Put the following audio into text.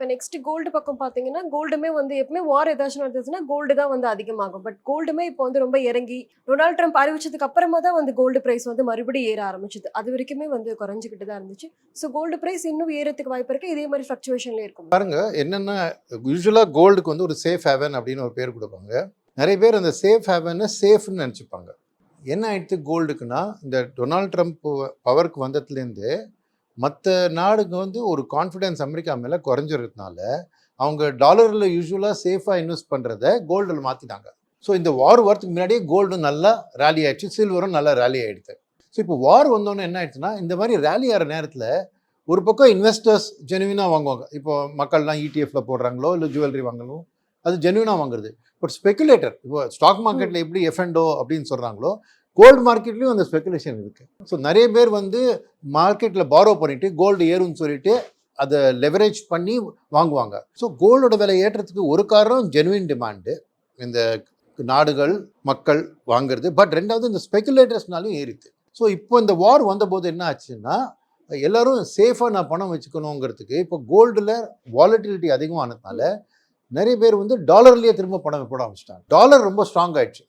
இப்போ next gold பக்கம் பார்த்தீங்கன்னா, கோல்டுமே வந்து எப்பவுமே வார் ஏதாச்சும் நடந்துச்சுன்னா, கோல்டு தான் வந்து அதிகமாகும். பட் கோல்டுமே இப்போ வந்து ரொம்ப இறங்கி, டொனால்ட் ட்ரம்ப் அறிவிச்சதுக்கு அப்புறமா தான் வந்து கோல்டு பிரைஸ் வந்து மறுபடியும் ஏற ஆரம்பிச்சது. அது வரைக்குமே வந்து குறைஞ்சுக்கிட்டு தான் இருந்துச்சு. ஸோ கோல்டு பிரைஸ் இன்னும் ஏறதுக்கு வாய்ப்பு இருக்கு. இதே மாதிரி ஃப்ளக்சுவேஷன்ல இருக்கும். பாருங்க என்னன்னா, யூசுவலாக கோல்டுக்கு வந்து ஒரு சேஃப் ஹேவன் அப்படின்னு ஒரு பேர் கொடுப்பாங்க. நிறைய பேர் அந்த சேஃப் ஹேவனை சேஃப்னு நினச்சிப்பாங்க. என்ன ஆயிடுத்து கோல்டுக்குன்னா, இந்த டொனால்ட் ட்ரம்ப் பவருக்கு வந்ததுலேருந்து மற்ற நாடுக்கு வந்து ஒரு கான்ஃபிடென்ஸ் அமெரிக்கா மேலே குறைஞ்சிறதுனால அவங்க டாலரில் யூஸ்வலாக சேஃபாக இன்வெஸ்ட் பண்ணுறத கோல்டில் மாற்றிட்டாங்க. ஸோ இந்த வார் வரதுக்கு முன்னாடியே கோல்டு நல்லா ரேலி ஆயிடுச்சு, சில்வரும் நல்லா ரேலி ஆகிடுது. ஸோ இப்போ வார் வந்தோன்னே என்ன ஆயிடுச்சுன்னா, இந்த மாதிரி ரேலி ஆகிற நேரத்தில் ஒரு பக்கம் இன்வெஸ்டர்ஸ் ஜெனுவினாக வாங்குவாங்க. இப்போ மக்கள்லாம் இடிஎஃப்ல போடுறாங்களோ இல்லை ஜுவல்லரி வாங்கணும், அது ஜெனுவினாக வாங்குறது. பட் ஸ்பெகுலேட்டர் இப்போ ஸ்டாக் மார்க்கெட்டில் எப்படி எஃப்என்டோ அப்படின்னு சொல்கிறாங்களோ, கோல்டு மார்க்கெட்லேயும் அந்த ஸ்பெகுலேஷன் இருக்குது. ஸோ நிறைய பேர் வந்து மார்க்கெட்டில் பாரோ பண்ணிவிட்டு கோல்டு ஏறும்னு சொல்லிட்டு அதை லெவரேஜ் பண்ணி வாங்குவாங்க. ஸோ கோல்டோட விலை ஏற்றத்துக்கு ஒரு காரணம் ஜெனுவின் டிமாண்டு, இந்த நாடுகள் மக்கள் வாங்குறது. பட் ரெண்டாவது இந்த ஸ்பெகுலேட்டர்ஸ்னாலும் ஏறிது. ஸோ இப்போ இந்த வார் வந்தபோது என்ன ஆச்சுன்னா, எல்லாரும் சேஃபாக நான் பணம் வச்சுக்கணுங்கிறதுக்கு இப்போ கோல்டில் வாலட்டிலிட்டி அதிகமானதுனால நிறைய பேர் வந்து டாலர்லேயே திரும்ப பணம் போட ஆரம்பிச்சிட்டாங்க. டாலர் ரொம்ப ஸ்ட்ராங் ஆயிடுச்சு.